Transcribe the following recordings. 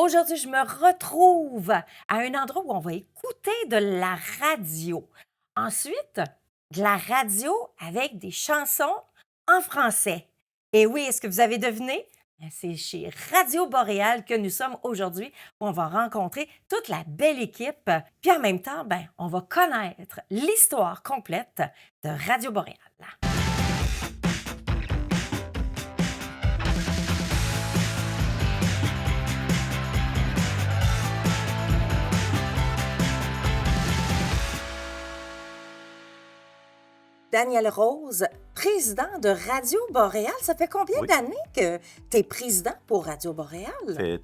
Aujourd'hui, je me retrouve à un endroit où on va écouter de la radio. Ensuite, de la radio avec des chansons en français. Et oui, est-ce que vous avez deviné? C'est chez Radio Boréal que nous sommes aujourd'hui, où on va rencontrer toute la belle équipe. Puis en même temps, on va connaître l'histoire complète de Radio Boréal. Daniel Rose, président de Radio Boréal. Ça fait combien Oui. d'années que tu es président pour Radio Boréal? Ça fait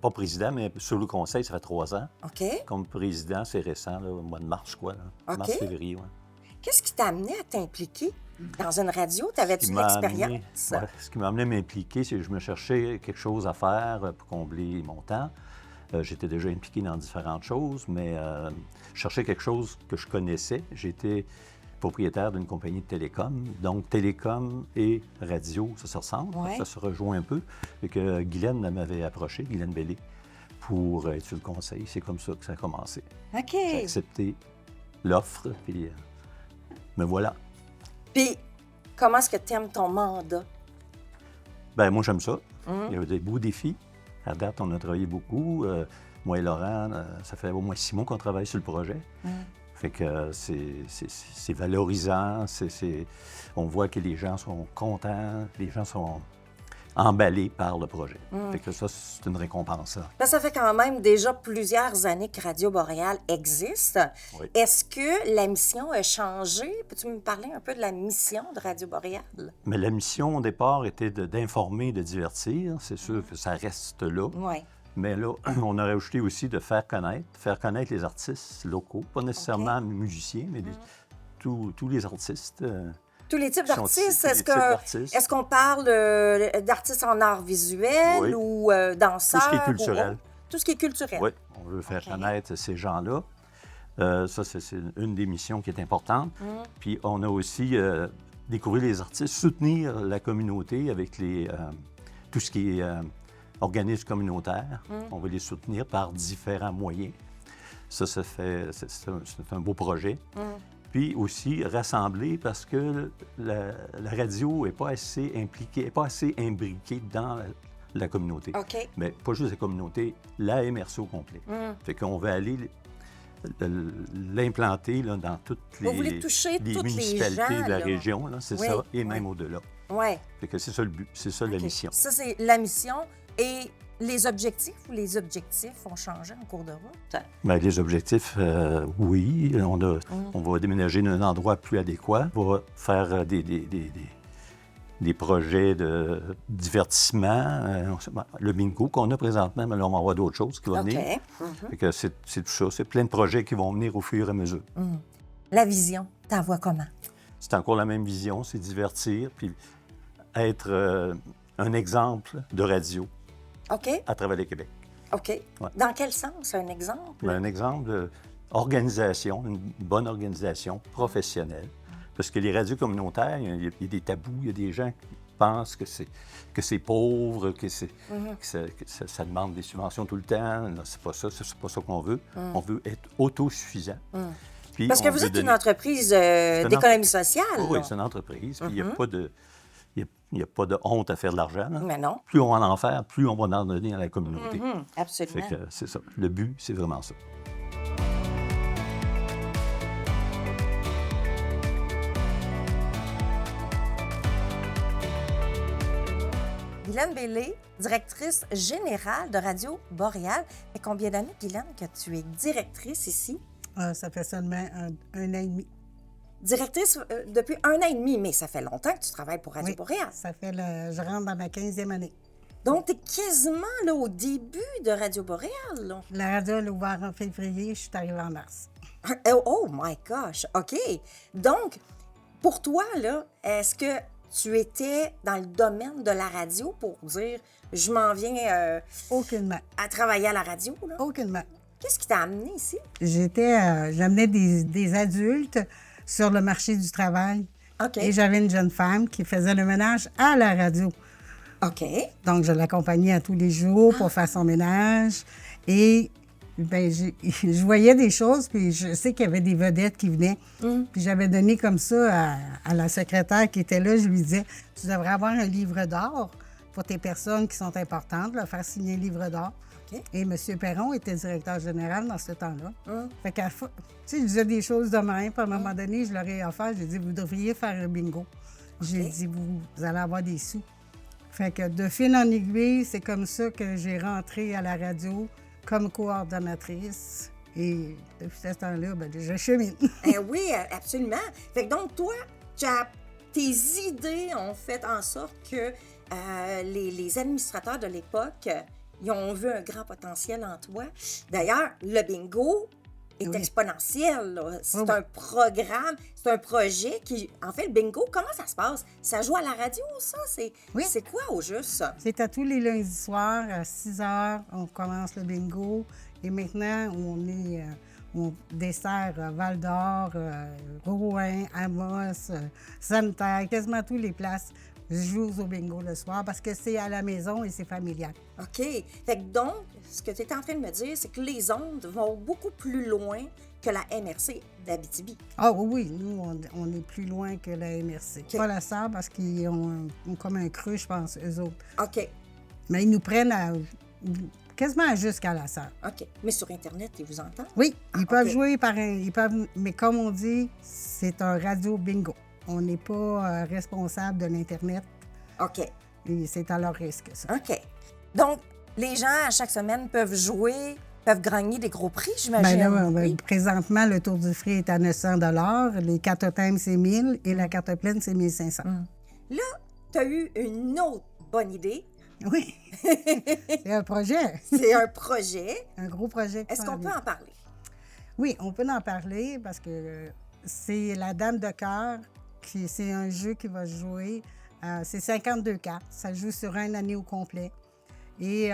pas président, mais sur le conseil, ça fait 3 ans. OK. Comme président, c'est récent, là, au mois de mars, quoi. Là. OK. Mars-février, oui. Qu'est-ce qui t'a amené à t'impliquer dans une radio? T'avais-tu Ce l'expérience? ce qui m'a amené à m'impliquer, c'est que je me cherchais quelque chose à faire pour combler mon temps. J'étais déjà impliqué dans différentes choses, mais je cherchais quelque chose que je connaissais. J'étais propriétaire d'une compagnie de télécom. Donc, télécom et radio, ça se ressemble, Ouais. ça se rejoint un peu. Et que Guylaine m'avait approché, Guylaine Bellé, pour être sur le conseil. C'est comme ça que ça a commencé. OK. J'ai accepté l'offre, puis me voilà. Puis, comment est-ce que tu aimes ton mandat? Ben moi, j'aime ça. Hum. Il y a des beaux défis. À date, on a travaillé beaucoup. Moi et Laurent, ça fait au moins 6 mois qu'on travaille sur le projet. Fait que c'est valorisant. On voit que les gens sont contents, les gens sont emballés par le projet. Fait que ça, c'est une récompense. Ça. Ça fait quand même déjà plusieurs années que Radio Boréal existe. Oui. Est-ce que la mission a changé? Peux-tu me parler un peu de la mission de Radio Boréal? Mais la mission, au départ, était d'informer, de divertir. C'est sûr que ça reste là. Oui. Mais là, on a rajouté aussi de faire connaître les artistes locaux, pas nécessairement musiciens, mais tous les artistes. Tous les types Sont- d'artistes, tous les types d'artistes. est-ce qu'on parle d'artistes en art visuel Oui. ou danseurs? Tout ce qui est ou culturel. autre? Tout ce qui est culturel. Oui, on veut faire OK. connaître ces gens-là. Ça, c'est une des missions qui est importante. Puis on a aussi découvert les artistes, soutenir la communauté avec tout ce qui est organismes communautaires. On va les soutenir par différents moyens. Ça se fait, c'est un beau projet. Puis aussi rassembler parce que la radio n'est pas assez impliquée, n'est pas assez imbriquée dans la communauté. OK. Mais pas juste la communauté, la MRC au complet. Fait qu'on va aller l'implanter là, dans toutes Vous voulez toucher les toutes les municipalités gens, de la là. région, là, c'est Oui, ça, et oui. même au-delà. Oui. Fait que c'est ça le but, c'est ça la OK. mission. Ça, c'est la mission. Et les objectifs ou les objectifs ont changé en cours de route? Bien, les objectifs, oui. On va déménager dans un endroit plus adéquat. On va faire des projets de divertissement. Le bingo qu'on a présentement, mais là, on va avoir d'autres choses qui vont OK. venir. Fait que c'est tout ça. C'est plein de projets qui vont venir au fur et à mesure. La vision, t'en vois comment? C'est encore la même vision, c'est divertir, puis être un exemple de radio OK. à travers le Québec. OK. Ouais. Dans quel sens, un exemple? Un exemple d'organisation, une bonne organisation professionnelle. Parce que les radios communautaires, il y a des tabous, il y a des gens qui pensent que c'est pauvre, que ça demande des subventions tout le temps. Non, c'est pas ça qu'on veut. On veut être autosuffisant. Puis Parce que on vous veut êtes une donner- entreprise une d'économie entreprise. sociale. Oui, là. c'est une entreprise. Puis il n'y a pas de honte à faire de l'argent. Là. Mais non. Plus on va en faire, plus on va en donner à la communauté. Absolument. Fait que c'est ça. Le but, c'est vraiment ça. Guylaine Bellé, directrice générale de Radio Boréal. Et combien d'années, Guylaine, que tu es directrice ici? Ça fait seulement un an et demi. Directrice depuis 1 an et demi, mais ça fait longtemps que tu travailles pour Radio Oui, Boréal. ça fait je rentre dans ma 15e année. Donc, tu es quasiment là, au début de Radio Boréal. Là. La radio elle a ouvert en février, je suis arrivée en mars. Oh my gosh! OK. Donc, pour toi, là, est-ce que tu étais dans le domaine de la radio pour dire je m'en viens Aucunement. à travailler à la radio? Là? Aucunement. Qu'est-ce qui t'a amené ici? J'amenais des adultes sur le marché du travail. OK. Et j'avais une jeune femme qui faisait le ménage à la radio. OK. Donc, je l'accompagnais à tous les jours pour faire son ménage. Et ben, je voyais des choses, puis je sais qu'il y avait des vedettes qui venaient. Puis j'avais donné comme ça à la secrétaire qui était là. Je lui disais, tu devrais avoir un livre d'or pour tes personnes qui sont importantes, leur faire signer un livre d'or. OK. Et M. Perron était directeur général dans ce temps-là. Fait qu'à tu sais, je disais des choses de même. Puis à un moment donné, je leur ai offert, j'ai dit, vous devriez faire un bingo. J'ai dit, vous allez avoir des sous. Fait que de fil en aiguille, c'est comme ça que j'ai rentré à la radio comme coordonnatrice. Et depuis ce temps-là, ben, je chemine. Oui, absolument. Fait que donc, toi, tes idées ont fait en sorte que les administrateurs de l'époque, ils ont vu un grand potentiel en toi. D'ailleurs, le bingo est exponentiel, là. C'est un programme, c'est un projet qui... En fait, le bingo, comment ça se passe? Ça joue à la radio, ça? C'est quoi au juste, ça? C'est à tous les lundis soirs, à 6 heures, on commence le bingo. Et maintenant, on dessert Val-d'Or, Rouen, Amos, Santerre, quasiment toutes les places. Je joue au bingo le soir parce que c'est à la maison et c'est familial. OK. Fait que donc, ce que tu es en train de me dire, c'est que les ondes vont beaucoup plus loin que la MRC d'Abitibi. Ah oui, nous, on est plus loin que la MRC. OK. Pas la SAR parce qu'ils ont comme un creux, je pense, eux autres. OK. Mais ils nous prennent quasiment jusqu'à la SAR. OK. Mais sur Internet, ils vous entendent? Oui, ils peuvent OK. jouer mais comme on dit, c'est un radio bingo. On n'est pas responsable de l'Internet OK. et c'est à leur risque, ça. OK. Donc, les gens, à chaque semaine, peuvent jouer, peuvent gagner des gros prix, j'imagine. Ben là, Oui. présentement, le Tour du Free est à 900 $. Les cartes thèmes, c'est 1000 et la carte pleine, c'est 1500. Là, tu as eu une autre bonne idée. Oui, c'est un projet, C'est un projet. un gros projet. qui Est-ce s'en qu'on peut vient. en parler? Oui, on peut en parler parce que c'est la Dame de cœur, c'est un jeu qui va se jouer. C'est 52 cartes. Ça joue sur une année au complet. Et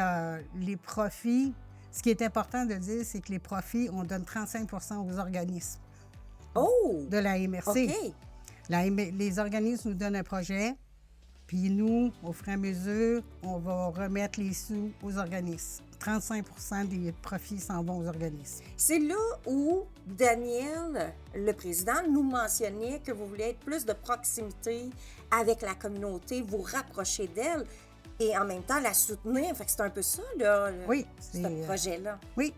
les profits, ce qui est important de dire, c'est que les profits, on donne 35 aux organismes Oh! de la MRC. OK. Les organismes nous donnent un projet, puis nous, au fur et à mesure, on va remettre les sous aux organismes. 35 des profits s'en vont aux organismes. C'est là où Daniel, le président, nous mentionnait que vous voulez être plus de proximité avec la communauté, vous rapprocher d'elle et en même temps la soutenir. Fait que c'est un peu ça, là, Oui, ce projet-là. oui,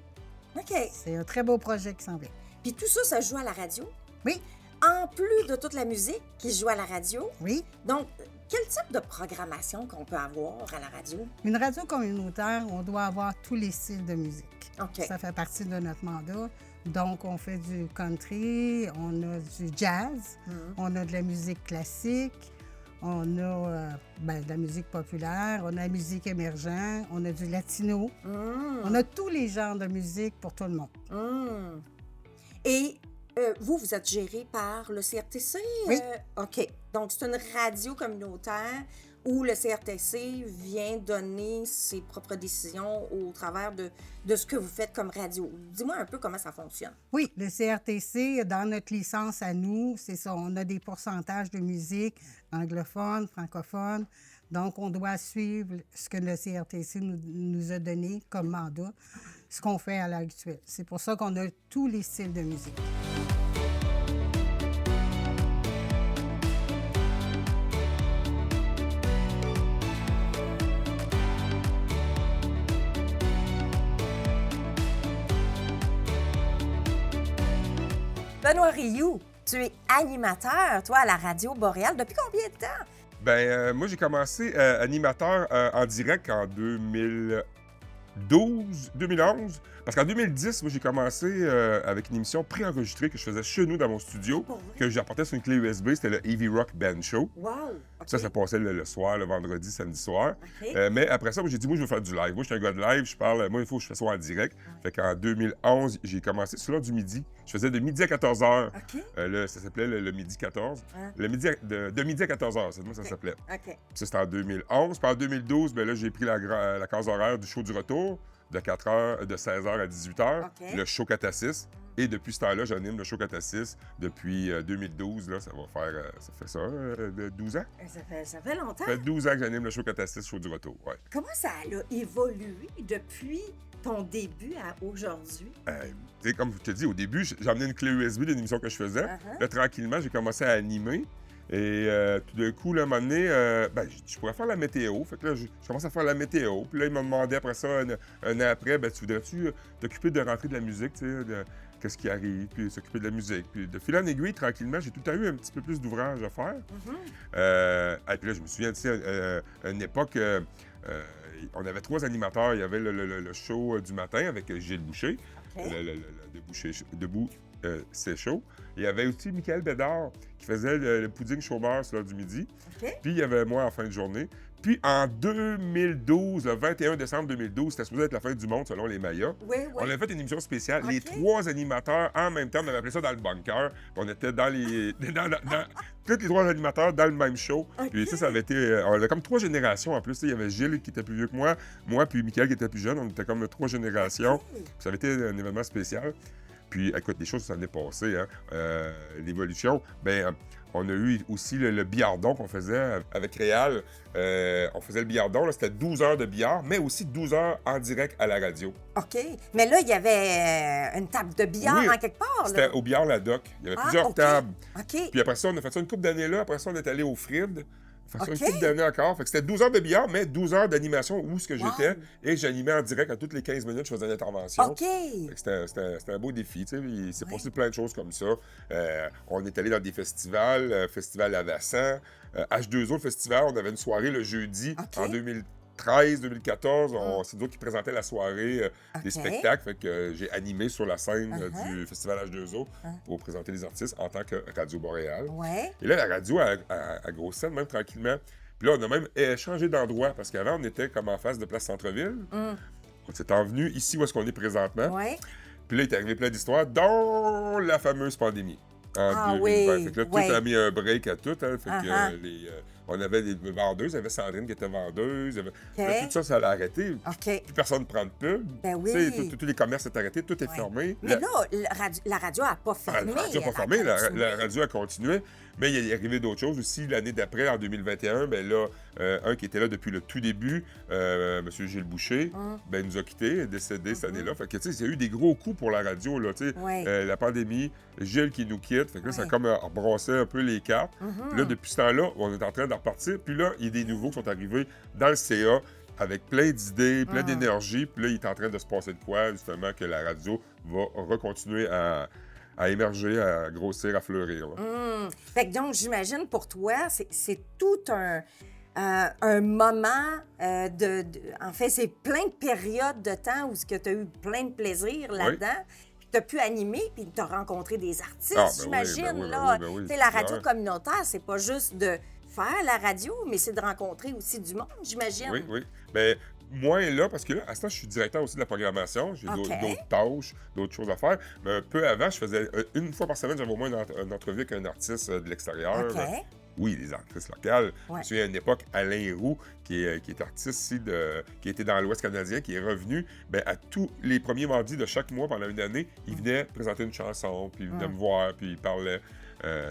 OK. c'est un très beau projet qui s'en vient. Puis tout ça, ça se joue à la radio. Oui, En plus de toute la musique qui se joue à la radio. oui. Donc, quel type de programmation qu'on peut avoir à la radio? Une radio communautaire, on doit avoir tous les styles de musique. OK. Ça fait partie de notre mandat. Donc, on fait du country, on a du jazz, on a de la musique classique, on a de la musique populaire, on a la musique émergente, on a du latino. On a tous les genres de musique pour tout le monde. Et vous êtes géré par le CRTC? Oui. OK. Donc, c'est une radio communautaire où le CRTC vient donner ses propres décisions au travers de ce que vous faites comme radio. Dis-moi un peu comment ça fonctionne. Oui, le CRTC, dans notre licence à nous, c'est ça, on a des pourcentages de musique anglophone, francophone. Donc, on doit suivre ce que le CRTC nous a donné comme mandat, ce qu'on fait à l'heure actuelle. C'est pour ça qu'on a tous les styles de musique. Benoît Rioux, tu es animateur, toi, à la radio Boréal. Depuis combien de temps? Moi, j'ai commencé animateur en direct en 2011. Parce qu'en 2010, moi, j'ai commencé avec une émission préenregistrée que je faisais chez nous dans mon studio, Pour vrai? que j'apportais sur une clé USB. C'était le Heavy Rock Band Show. Wow! OK. Ça passait le soir, le vendredi, samedi soir. OK. Mais après ça, moi, j'ai dit, moi, je veux faire du live. Moi, je suis un gars de live, je parle. Moi, il faut que je fasse ça en direct. Fait qu'en 2011, j'ai commencé sur l'heure du midi. Je faisais de midi à 14 h. OK. Ça s'appelait le midi 14. Hein? Le midi de midi à 14 h, c'est moi ça OK. s'appelait. OK. Ça, c'était en 2011. Puis en 2012, là, j'ai pris la case horaire du show du retour. de 4h, de 16h à 18h, OK. le show Catassis. Et depuis ce temps-là, j'anime le show Catassis depuis 2012. Là, ça va faire, ça fait ça, 12 ans? Ça fait longtemps. Ça fait 12 ans que j'anime le show Catassis, show du retour, ouais. Comment ça a évolué depuis ton début à aujourd'hui? Tu sais, comme je te dis, au début, j'emmenais une clé USB d'une émission que je faisais. Là, tranquillement, j'ai commencé à animer. Et tout d'un coup, là, à un moment donné, je pourrais faire la météo. Fait que là, je commence à faire la météo. Puis là, il m'a demandé après ça, un an après, tu voudrais-tu t'occuper de rentrer de la musique, tu sais, qu'est-ce qui arrive, puis s'occuper de la musique. Puis de fil en aiguille, tranquillement, j'ai tout le temps eu un petit peu plus d'ouvrage à faire. Et puis là, je me souviens, tu sais, à une époque, on avait 3 animateurs. Il y avait le show du matin avec Gilles Boucher, Debout, c'est chaud. Il y avait aussi Michael Bédard qui faisait le pudding chômeur sur l'heure du midi. OK. Puis il y avait moi en fin de journée. Puis en 2012, le 21 décembre 2012, c'était supposé être la fin du monde selon les Mayas. Oui. On avait fait une émission spéciale. OK. Les 3 animateurs en même temps, on avait appelé ça dans le bunker. Puis on était dans les. Tous les 3 animateurs dans le même show. OK. Puis ça avait été. On avait comme 3 générations en plus. Il y avait Gilles qui était plus vieux que moi puis Michael qui était plus jeune. On était comme 3 générations. Puis ça avait été un événement spécial. Puis, écoute, les choses s'en est passées. Hein. L'évolution, on a eu aussi le billardon qu'on faisait avec Réal. On faisait le billardon, là, c'était 12 heures de billard, mais aussi 12 heures en direct à la radio. OK. Mais là, il y avait une table de billard Oui, en quelque part. C'était Là. au billard La Doc. Il y avait plusieurs OK. tables. OK. Puis après ça, on a fait ça une couple d'années là. Après ça, on est allé au Frid. Fait que ça, OK. une couple d'années encore. Fait que c'était 12 heures de billard, mais 12 heures d'animation où ce que j'étais. Et j'animais en direct à toutes les 15 minutes, je faisais une intervention. OK. Fait que c'était un beau défi, tu sais. Il s'est passé plein de choses comme ça. On est allé dans des festivals, Festival Lavassan, H2O, le festival, on avait une soirée le jeudi en 2013, 2014. C'est nous autres qui présentaient la soirée des spectacles. Fait que j'ai animé sur la scène du Festival H2O pour présenter les artistes en tant que Radio Boréal. Ouais. Et là, la radio a grossi même tranquillement. Puis là, on a même changé d'endroit parce qu'avant, on était comme en face de Place Centre-Ville. On s'est envenu ici où est-ce qu'on est présentement. Ouais. Puis là, il est arrivé plein d'histoires, dont la fameuse pandémie en 2020. Oui, Fait que là, tout a mis un break à tout. Hein. Fait que on avait des vendeuses, il y avait Sandrine qui était vendeuse. Là, tout ça, ça a arrêté. OK. Plus personne ne prend de pub. Ben oui. Tu sais, tous les commerces sont arrêtés, tout est fermé. Mais là, la radio n'a pas fermé. La radio n'a pas fermé, la radio a continué. Mais il est arrivé d'autres choses aussi. L'année d'après, en 2021, un qui était là depuis le tout début, M. Gilles Boucher, il nous a quittés, est décédé cette année-là. Fait que, tu sais, il y a eu des gros coups pour la radio, là, tu sais. La pandémie, Gilles qui nous quitte. Fait que là, ça a comme rebrassé un peu les cartes. Puis là, depuis ce temps-là, on est en train de repartir. Puis là, il y a des nouveaux qui sont arrivés dans le CA avec plein d'idées, plein d'énergie. Puis là, il est en train de se passer de quoi, justement, que la radio va recontinuer à émerger, à grossir, à fleurir. Fait que donc, j'imagine pour toi, c'est tout un moment en fait, c'est plein de périodes de temps où tu as eu plein de plaisir là-dedans. Puis tu as pu animer, puis tu as rencontré des artistes, j'imagine. Tu sais, la radio communautaire, c'est pas juste de faire la radio, mais c'est de rencontrer aussi du monde, j'imagine. Oui. Mais moins là, parce que là, à ce temps, je suis directeur aussi de la programmation. J'ai d'autres tâches, d'autres choses à faire. Mais un peu avant, je faisais une fois par semaine, j'avais au moins une entrevue avec un artiste de l'extérieur. OK. Oui, des artistes locales. Je me souviens à une époque, Alain Héroux, qui est artiste ici, qui était dans l'Ouest canadien, qui est revenu, à tous les premiers mardis de chaque mois pendant une année, il venait présenter une chanson, puis il venait me voir, puis il parlait.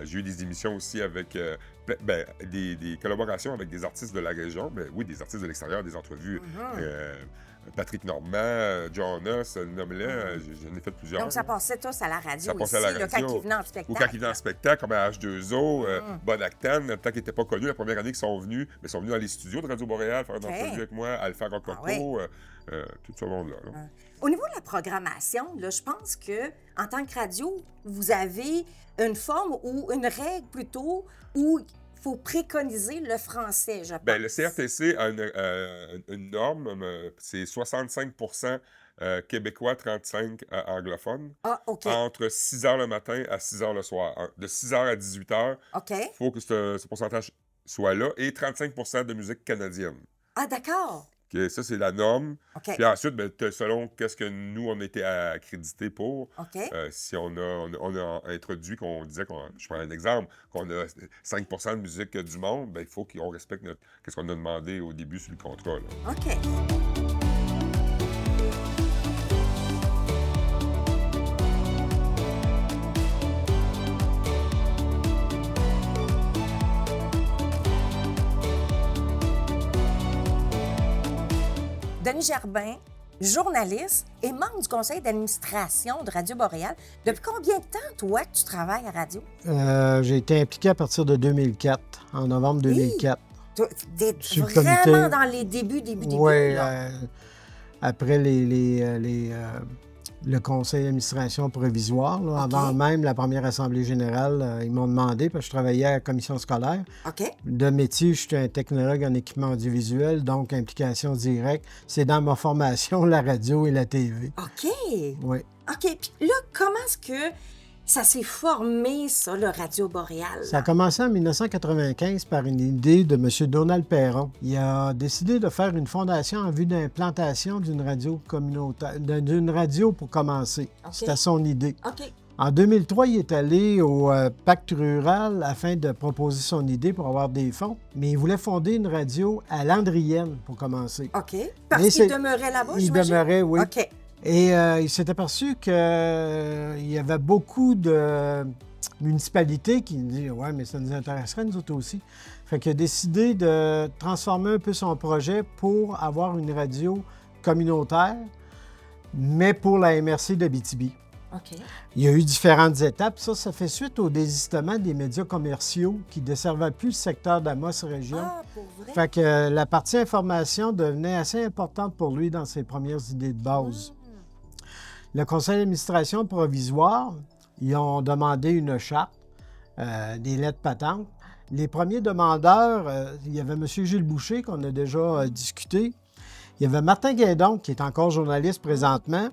J'ai eu des émissions aussi avec des collaborations avec des artistes de la région. Oui, des artistes de l'extérieur, des entrevues. Patrick Normand, Jonas, nomme-les, j'en ai fait plusieurs. Donc, ça passait tous à la radio ça passait à la radio. là, quand ils venaient en spectacle. Ou quand ils venaient en spectacle, comme à H2O, Bonactan, tant qu'ils n'étaient pas connus, la première année qu'ils sont venus, mais ils sont venus dans les studios de Radio Boréal faire une entrevue avec moi, Alpha Rococo, tout ce monde-là. Au niveau de la programmation, là, je pense que en tant que radio, vous avez une forme ou une règle plutôt où il faut préconiser le français, je pense. Le CRTC a une norme, c'est 65 québécois, 35 anglophones. Ah, OK. Entre 6 h le matin à 6 h le soir. De 6 h à 18 h, OK. il faut que ce pourcentage soit là. Et 35 de musique canadienne. Ah, d'accord. Ça, c'est la norme. OK. Puis ensuite, selon qu'est-ce que nous, on était accrédités pour, OK. si on a introduit, je prends un exemple, qu'on a 5 de musique du monde, il faut qu'on respecte qu'est-ce qu'on a demandé au début sur le contrat. Là. OK. Denis Gerbin, journaliste et membre du conseil d'administration de Radio Boréal. Depuis combien de temps, toi, que tu travailles à radio? J'ai été impliqué à partir de 2004, en novembre 2004. Tu es Sur le vraiment comité. dans les débuts. Oui, là. après le conseil d'administration provisoire, là, OK. avant même la première assemblée générale, ils m'ont demandé, parce que je travaillais à la commission scolaire. OK. De métier, je suis un technologue en équipement audiovisuel, donc implication directe. C'est dans ma formation, la radio et la TV. OK. Oui. OK. Puis là, comment est-ce que ça s'est formé, ça, le Radio Boréal? Ça a commencé en 1995 par une idée de M. Donald Perron. Il a décidé de faire une fondation en vue d'implantation d'une radio communautaire, d'une radio pour commencer. OK. C'était son idée. OK. En 2003, il est allé au pacte rural afin de proposer son idée pour avoir des fonds, mais il voulait fonder une radio à Landrienne pour commencer. OK. Parce Mais qu'il c'est- demeurait là-bas, Il j'imagine? demeurait, oui. OK. Et il s'est aperçu qu'il y avait beaucoup de municipalités qui disaient « Ouais, mais ça nous intéresserait, nous autres aussi. » Fait qu'il a décidé de transformer un peu son projet pour avoir une radio communautaire, mais pour la MRC d'Abitibi. OK. Il y a eu différentes étapes. Ça fait suite au désistement des médias commerciaux qui ne desservaient plus le secteur d'Amos Région. Ah, pour vrai? Fait que la partie information devenait assez importante pour lui dans ses premières idées de base. Le conseil d'administration provisoire, ils ont demandé une charte, des lettres patentes. Les premiers demandeurs, il y avait M. Gilles Boucher, qu'on a déjà discuté. Il y avait Martin Guindon, qui est encore journaliste présentement.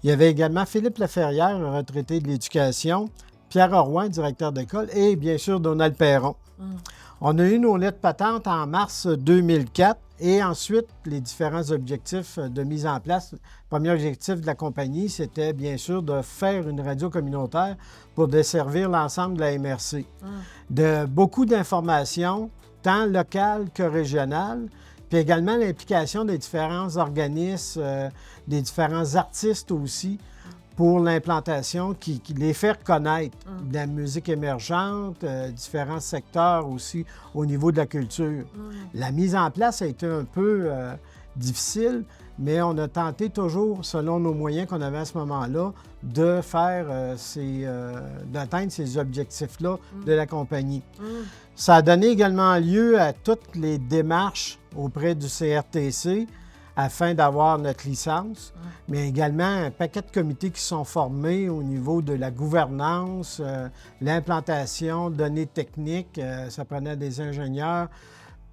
Il y avait également Philippe Laferrière, un retraité de l'éducation, Pierre Roy, directeur d'école, et bien sûr Donald Perron. On a eu nos lettres patentes en mars 2004 et ensuite les différents objectifs de mise en place. Le premier objectif de la compagnie, c'était bien sûr de faire une radio communautaire pour desservir l'ensemble de la MRC. De beaucoup d'informations, tant locales que régionales, puis également l'implication des différents organismes, des différents artistes aussi, pour l'implantation, qui les faire connaître de la musique émergente, différents secteurs aussi au niveau de la culture. La mise en place a été un peu difficile, mais on a tenté toujours, selon nos moyens qu'on avait à ce moment-là, de faire d'atteindre ces objectifs-là de la compagnie. Ça a donné également lieu à toutes les démarches auprès du CRTC afin d'avoir notre licence, mais également un paquet de comités qui sont formés au niveau de la gouvernance, l'implantation, données techniques, ça prenait des ingénieurs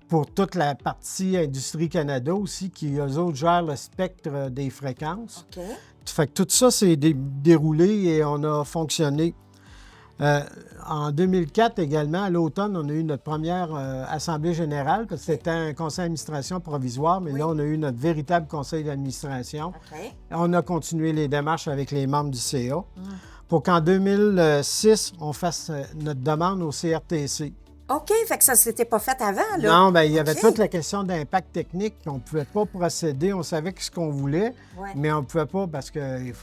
pour toute la partie Industrie Canada aussi, qui, eux autres, gèrent le spectre des fréquences. OK. Fait que tout ça s'est déroulé et on a fonctionné. En 2004 également, à l'automne, on a eu notre première assemblée générale, parce que c'était un conseil d'administration provisoire, mais là, on a eu notre véritable conseil d'administration. OK. On a continué les démarches avec les membres du CA pour qu'en 2006, on fasse notre demande au CRTC. OK, fait que ça s'était pas fait avant, là? Non, bien, il y avait OK. toute la question d'impact technique. On ne pouvait pas procéder. On savait ce qu'on voulait, Ouais. mais on ne pouvait pas parce que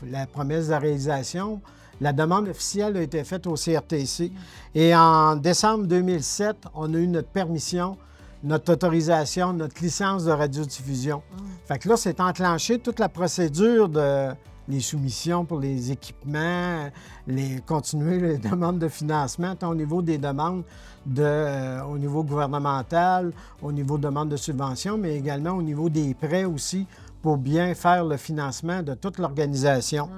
la promesse de réalisation, la demande officielle a été faite au CRTC. Et en décembre 2007, on a eu notre permission, notre autorisation, notre licence de radiodiffusion. Fait que là, c'est enclenché toute la procédure de les soumissions pour les équipements, continuer les demandes de financement, tant au niveau des demandes au niveau gouvernemental, au niveau de demandes de subventions, mais également au niveau des prêts aussi, pour bien faire le financement de toute l'organisation.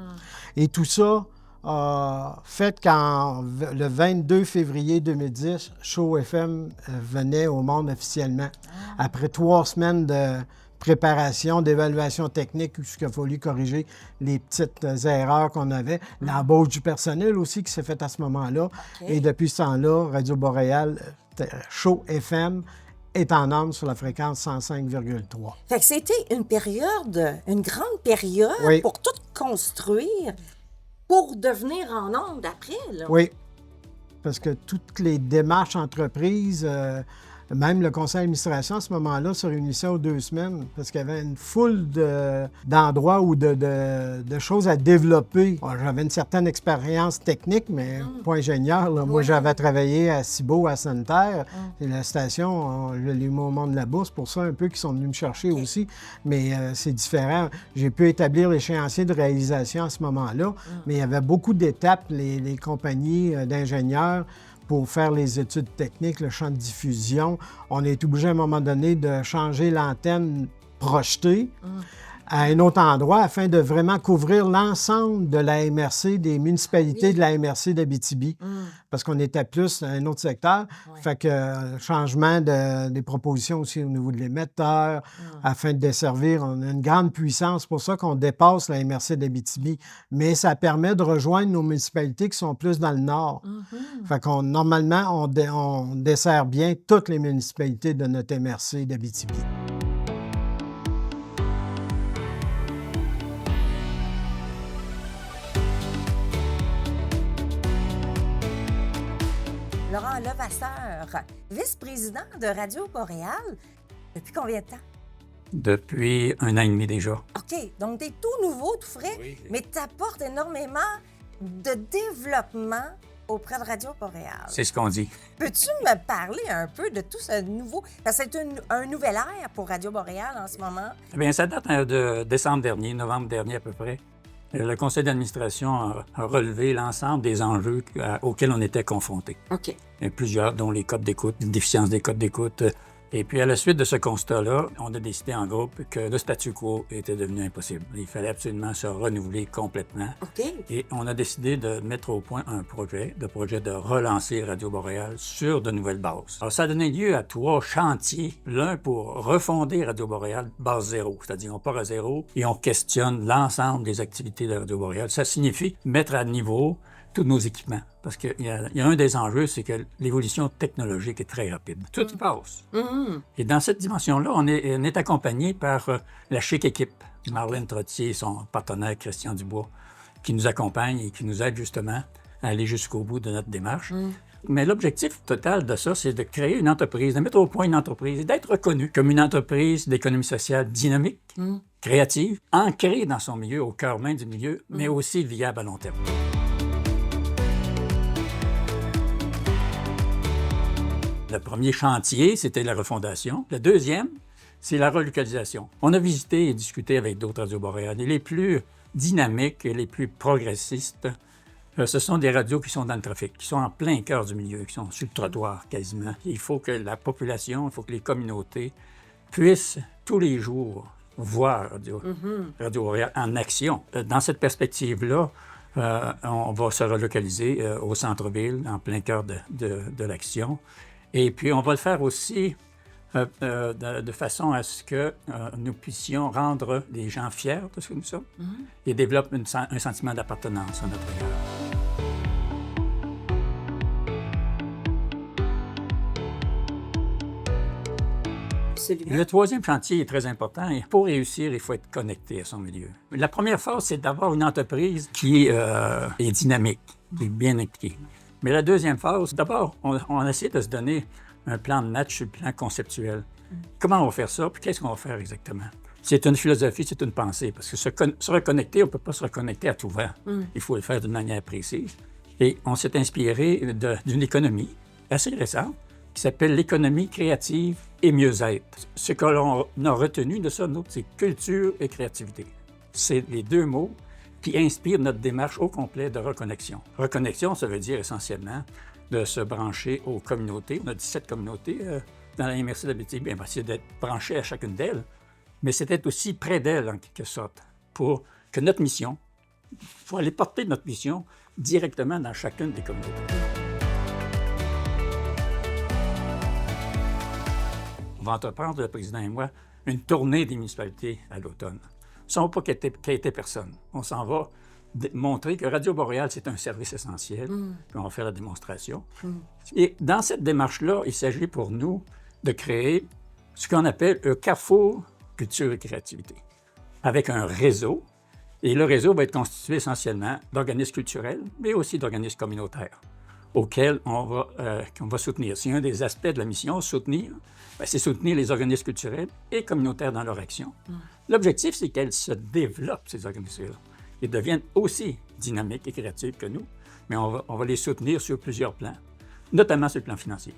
Et tout ça a fait qu'en le 22 février 2010, Show FM venait au monde officiellement. Après 3 semaines de préparation, d'évaluation technique, où il a fallu corriger les petites erreurs qu'on avait. L'embauche du personnel aussi qui s'est faite à ce moment-là. Et depuis ce temps-là, Radio Boréal, Show FM, est en onde sur la fréquence 105,3. Fait que c'était une période, une grande période Oui. pour tout construire, pour devenir en onde après, là. Oui, parce que toutes les démarches entreprises, Même le conseil d'administration, à ce moment-là, se réunissait aux 2 semaines parce qu'il y avait une foule d'endroits ou de choses à développer. Bon, j'avais une certaine expérience technique, mais pas ingénieur, là. Moi, j'avais travaillé à Cibot, à Santerre. Et la station, je l'ai mis au monde de la bourse, pour ça un peu qu'ils sont venus me chercher aussi. Mais c'est différent. J'ai pu établir l'échéancier de réalisation à ce moment-là, mais il y avait beaucoup d'étapes, les compagnies d'ingénieurs, pour faire les études techniques, le champ de diffusion. On est obligé à un moment donné de changer l'antenne projetée à un autre endroit afin de vraiment couvrir l'ensemble de la MRC, des municipalités de la MRC d'Abitibi. Parce qu'on était plus dans un autre secteur. Fait que changement des propositions aussi au niveau de l'émetteur, afin de desservir. On a une grande puissance. C'est pour ça qu'on dépasse la MRC d'Abitibi. Mais ça permet de rejoindre nos municipalités qui sont plus dans le nord. Fait qu'on, normalement, on dessert bien toutes les municipalités de notre MRC d'Abitibi. Laurent Levasseur, vice-président de Radio Boréal, depuis combien de temps? Depuis 1 an et demi déjà. OK, donc t'es tout nouveau, tout frais, mais t'apportes énormément de développement auprès de Radio Boréal. C'est ce qu'on dit. Peux-tu me parler un peu de tout ce nouveau... Parce que c'est un nouvel ère pour Radio Boréal en ce moment. Bien, ça date de décembre dernier, novembre dernier à peu près. Le conseil d'administration a relevé l'ensemble des enjeux auxquels on était confrontés. OK. Et plusieurs, dont les codes d'écoute, une déficience des codes d'écoute. Et puis, à la suite de ce constat-là, on a décidé en groupe que le statu quo était devenu impossible. Il fallait absolument se renouveler complètement. OK. Et on a décidé de mettre au point un projet de relancer Radio Boréal sur de nouvelles bases. Alors, ça a donné lieu à 3 chantiers. L'un pour refonder Radio Boréal base zéro, c'est-à-dire on part à zéro et on questionne l'ensemble des activités de Radio Boréal. Ça signifie mettre à niveau tous nos équipements. Parce qu'il y a un des enjeux, c'est que l'évolution technologique est très rapide. Tout y passe. Et dans cette dimension-là, on est accompagné par la chic équipe. Marlène Trottier et son partenaire Christian Dubois, qui nous accompagnent et qui nous aident justement à aller jusqu'au bout de notre démarche. Mais l'objectif total de ça, c'est de créer une entreprise, de mettre au point une entreprise et d'être reconnu comme une entreprise d'économie sociale dynamique, créative, ancrée dans son milieu, au cœur même du milieu, mais aussi viable à long terme. Le premier chantier, c'était la refondation. Le deuxième, c'est la relocalisation. On a visité et discuté avec d'autres radios boréales. Et les plus dynamiques et les plus progressistes, ce sont des radios qui sont dans le trafic, qui sont en plein cœur du milieu, qui sont sur le trottoir quasiment. Il faut que la population, il faut que les communautés puissent tous les jours voir Radio Boréal en action. Dans cette perspective-là, on va se relocaliser au centre-ville, en plein cœur de l'action. Et puis, on va le faire aussi de façon à ce que nous puissions rendre les gens fiers de ce que nous sommes et développent un sentiment d'appartenance à notre égard. Le troisième chantier est très important. Et pour réussir, il faut être connecté à son milieu. La première phase, c'est d'avoir une entreprise qui est dynamique, qui est bien impliquée. Mais la deuxième phase, d'abord, on essaie de se donner un plan de match sur le plan conceptuel. Comment on va faire ça, puis qu'est-ce qu'on va faire exactement? C'est une philosophie, c'est une pensée, parce que se reconnecter, on ne peut pas se reconnecter à tout vent. Il faut le faire d'une manière précise. Et on s'est inspiré d'une économie assez récente qui s'appelle l'économie créative et mieux-être. Ce que l'on a retenu de ça, c'est culture et créativité. C'est les deux mots qui inspire notre démarche au complet de reconnexion. Reconnexion, ça veut dire essentiellement de se brancher aux communautés. On a 17 communautés dans la MRC d'Abitibi. Bien, c'est d'être branché à chacune d'elles, mais c'est d'être aussi près d'elles, en quelque sorte, pour que notre mission, il faut aller porter notre mission directement dans chacune des communautés. On va entreprendre, le président et moi, une tournée des municipalités à l'automne. Ça ne va pas quêter personne. On s'en va montrer que Radio Boréal, c'est un service essentiel. Puis on va faire la démonstration. Et dans cette démarche-là, il s'agit pour nous de créer ce qu'on appelle un carrefour culture et créativité, avec un réseau. Et le réseau va être constitué essentiellement d'organismes culturels, mais aussi d'organismes communautaires. auquel qu'on va soutenir. C'est un des aspects de la mission, soutenir. Bien, c'est soutenir les organismes culturels et communautaires dans leur action. L'objectif, c'est qu'elles se développent, ces organismes-là. Ils deviennent aussi dynamiques et créatifs que nous, mais on va les soutenir sur plusieurs plans, notamment sur le plan financier.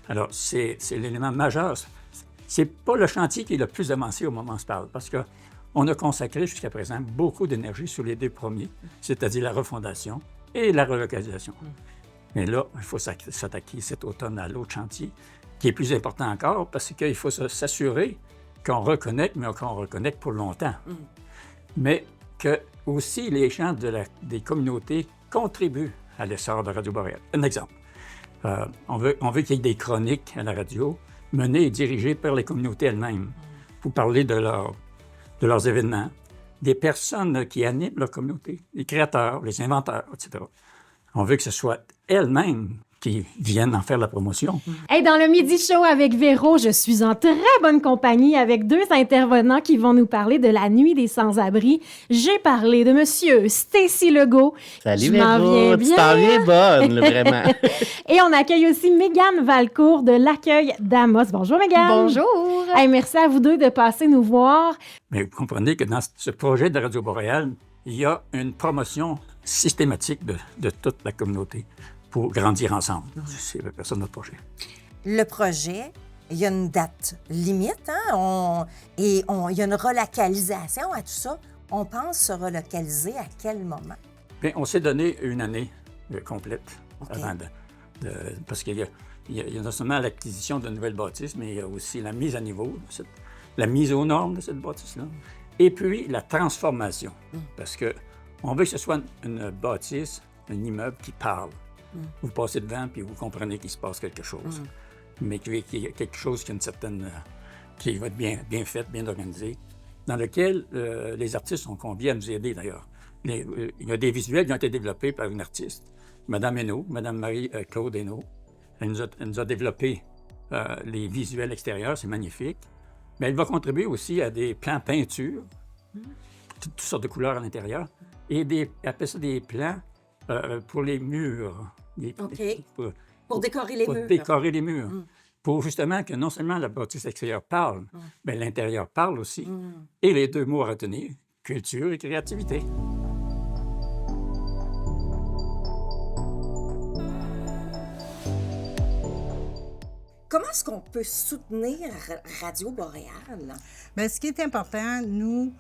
Alors, c'est l'élément majeur. C'est pas le chantier qui est le plus avancé au moment où on se parle, parce qu'on a consacré jusqu'à présent beaucoup d'énergie sur les 2 premiers, c'est-à-dire la refondation et la relocalisation. Mais là, il faut s'attaquer cet automne à l'autre chantier, qui est plus important encore, parce qu'il faut s'assurer qu'on reconnecte, mais qu'on reconnecte pour longtemps. Mais que aussi les gens des communautés contribuent à l'essor de Radio Boréal. Un exemple. On veut qu'il y ait des chroniques à la radio menées et dirigées par les communautés elles-mêmes pour parler de leurs événements, des personnes qui animent leur communauté, les créateurs, les inventeurs, etc. On veut que ce soit elles-mêmes qui viennent en faire la promotion. Hey, dans le Midi Show avec Véro, je suis en très bonne compagnie avec 2 intervenants qui vont nous parler de la nuit des sans-abri. J'ai parlé de Monsieur Stacy Legault. Salut Véro, tu t'en viens bonne, là, vraiment. Et on accueille aussi Mégane Valcourt de l'Accueil d'Amos. Bonjour Mégane. Bonjour. Hey, merci à vous 2 de passer nous voir. Mais vous comprenez que dans ce projet de Radio Boréal, il y a une promotion systématique de toute la communauté pour grandir ensemble. C'est ça notre projet. Le projet, il y a une date limite, hein? Il y a une relocalisation à tout ça. On pense se relocaliser à quel moment? Bien, on s'est donné une année complète Okay. avant parce qu'il y a non seulement l'acquisition de nouvelles bâtisses, mais il y a aussi la mise à niveau, la mise aux normes de cette bâtisse-là, et puis la transformation. Parce qu'on veut que ce soit une bâtisse, un immeuble qui parle. Vous passez devant puis vous comprenez qu'il se passe quelque chose. Mais qu'il y a quelque chose qui a une certaine... qui va être bien fait, bien organisé, dans lequel les artistes sont conviés à nous aider d'ailleurs. Il y a des visuels qui ont été développés par une artiste, Mme Hainaut, Mme Marie-Claude Hainaut. Elle nous a développé les visuels extérieurs, c'est magnifique. Mais elle va contribuer aussi à des plans peinture, toutes sortes de couleurs à l'intérieur, et appelle ça des plans pour les murs. OK. Pour décorer les murs. Pour décorer les murs. Pour justement que non seulement la bâtisse extérieure parle, mais l'intérieur parle aussi. Et les 2 mots à retenir, culture et créativité. Comment est-ce qu'on peut soutenir Radio Boréal? Bien, ce qui est important, nous,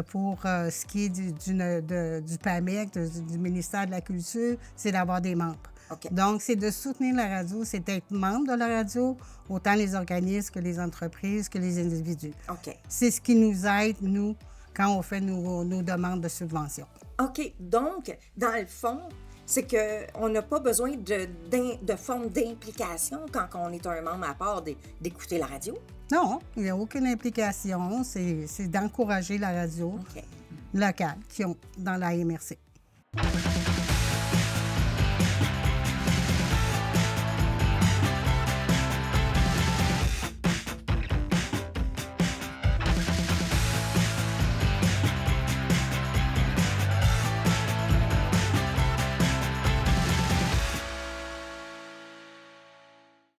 pour ce qui est du PAMEC, du ministère de la Culture, c'est d'avoir des membres. Okay. Donc, c'est de soutenir la radio, c'est d'être membre de la radio, autant les organismes que les entreprises, que les individus. OK. C'est ce qui nous aide, nous, quand on fait nos demandes de subventions. OK. Donc, dans le fond, c'est qu'on n'a pas besoin de forme d'implication quand on est un membre à part d'écouter la radio? Non, il n'y a aucune implication. C'est d'encourager la radio locale qui ont dans la MRC.